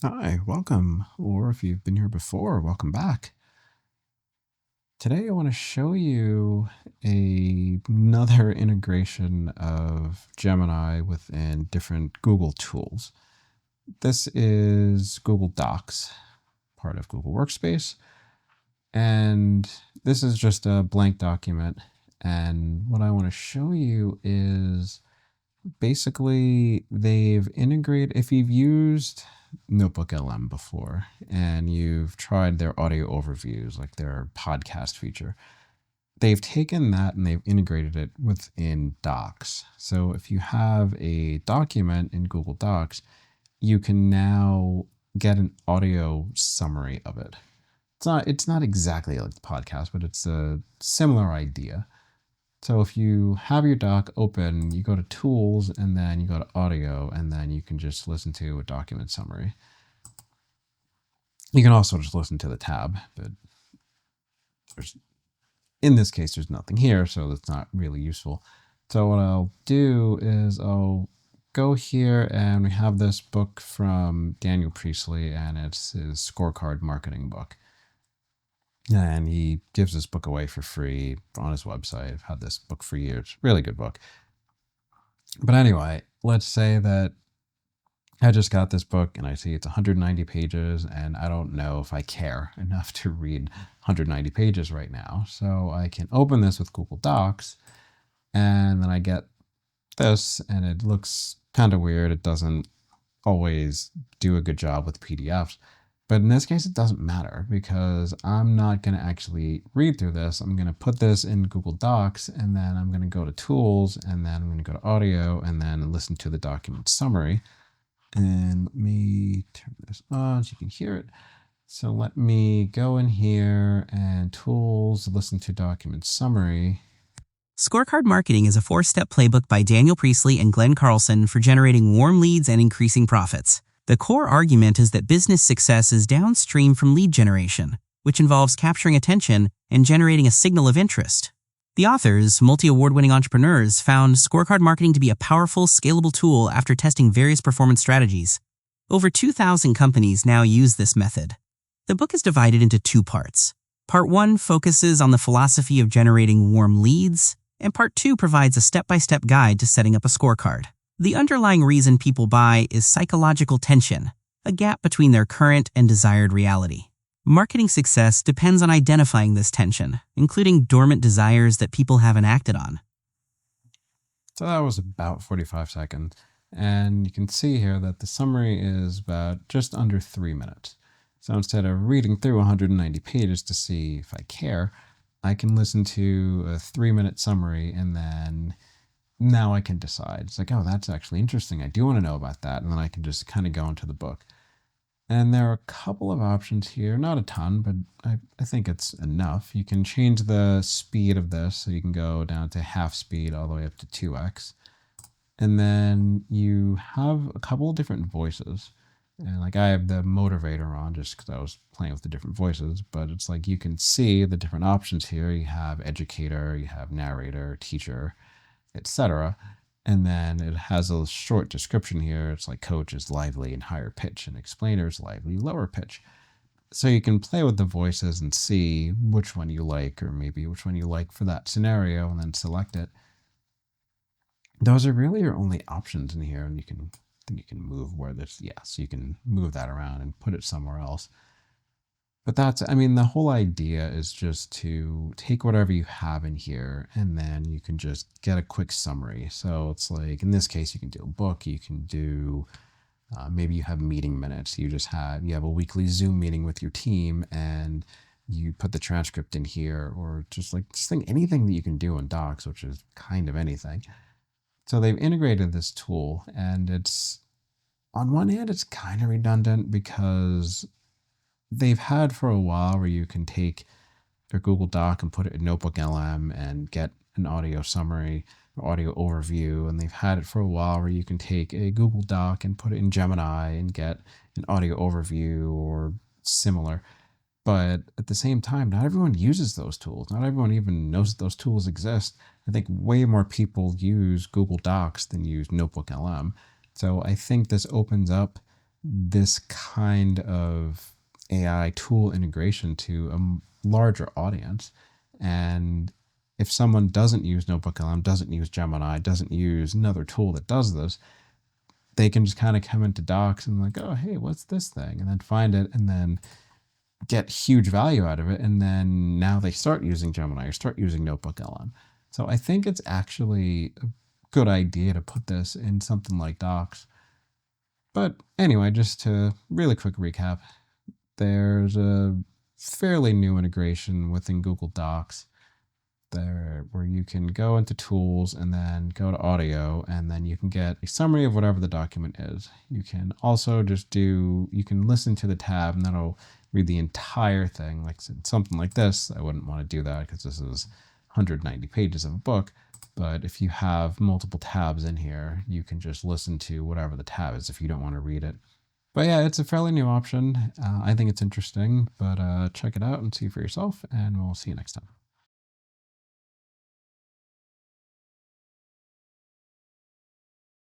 Hi, welcome. Or if you've been here before, welcome back. Today I want to show you another integration of Gemini within different Google tools. This is Google Docs, part of Google Workspace. And this is just a blank document. And what I want to show you is basically they've integrated, if you've used NotebookLM before and you've tried their audio overviews, like their podcast feature, they've taken that and they've integrated it within Docs. So if you have a document in Google Docs, you can now get an audio summary of it. It's not exactly like the podcast, but it's a similar idea. So if you have your doc open, you go to Tools, and then you go to Audio, and then you can just listen to a document summary. You can also just listen to the tab, but in this case, there's nothing here, so that's not really useful. So what I'll do is I'll go here, and we have this book from Daniel Priestley, and it's his scorecard marketing book. And he gives this book away for free on his website. I've had this book for years. Really good book. But anyway, let's say that I just got this book and I see it's 190 pages and I don't know if I care enough to read 190 pages right now. So I can open this with Google Docs and then I get this and it looks kind of weird. It doesn't always do a good job with PDFs. But in this case, it doesn't matter because I'm not going to actually read through this. I'm going to put this in Google Docs and then I'm going to go to Tools and then I'm going to go to Audio and then listen to the document summary. And let me turn this on so you can hear it. So let me go in here and Tools, listen to document summary. Scorecard Marketing is a 4-step playbook by Daniel Priestley and Glenn Carlson for generating warm leads and increasing profits. The core argument is that business success is downstream from lead generation, which involves capturing attention and generating a signal of interest. The authors, multi-award-winning entrepreneurs, found Scorecard Marketing to be a powerful, scalable tool after testing various performance strategies. Over 2,000 companies now use this method. The book is divided into 2 parts. Part 1 focuses on the philosophy of generating warm leads, and Part 2 provides a step-by-step guide to setting up a scorecard. The underlying reason people buy is psychological tension, a gap between their current and desired reality. Marketing success depends on identifying this tension, including dormant desires that people haven't acted on. So that was about 45 seconds. And you can see here that the summary is about just under 3 minutes. So instead of reading through 190 pages to see if I care, I can listen to a 3-minute summary and then now I can decide. It's like, oh, that's actually interesting. I do want to know about that. And then I can just kind of go into the book. And there are a couple of options here, not a ton, but I think it's enough. You can change the speed of this. So you can go down to half speed all the way up to 2x. And then you have a couple of different voices. And like I have the Motivator on just because I was playing with the different voices, but it's like you can see the different options here. You have educator, you have narrator, teacher, etc. And then it has a short description here. It's like coach is lively and higher pitch and explainer is lively, lower pitch. So you can play with the voices and see which one you like or maybe which one you like for that scenario and then select it. Those are really your only options in here. And you can move where this, so you can move that around and put it somewhere else. But the whole idea is just to take whatever you have in here and then you can just get a quick summary. So it's like, in this case, you can do a book, you can do, maybe you have meeting minutes. You have a weekly Zoom meeting with your team and you put the transcript in here or just anything that you can do in Docs, which is kind of anything. So they've integrated this tool and it's, on one hand, it's kind of redundant because they've had for a while where you can take your Google Doc and put it in NotebookLM and get an audio summary or audio overview. And they've had it for a while where you can take a Google Doc and put it in Gemini and get an audio overview or similar. But at the same time, not everyone uses those tools. Not everyone even knows that those tools exist. I think way more people use Google Docs than use NotebookLM. So I think this opens up this kind of AI tool integration to a larger audience. And if someone doesn't use NotebookLM, doesn't use Gemini, doesn't use another tool that does this, they can just kind of come into Docs and like, oh, hey, what's this thing? And then find it and then get huge value out of it. And then now they start using Gemini or start using NotebookLM. So I think it's actually a good idea to put this in something like Docs. But anyway, just to really quick recap, there's a fairly new integration within Google Docs there where you can go into tools and then go to audio, and then you can get a summary of whatever the document is. You can also you can listen to the tab and that'll read the entire thing. Like something like this, I wouldn't want to do that because this is 190 pages of a book. But if you have multiple tabs in here, you can just listen to whatever the tab is if you don't want to read it. But yeah, it's a fairly new option. I think it's interesting, but check it out and see for yourself, and we'll see you next time.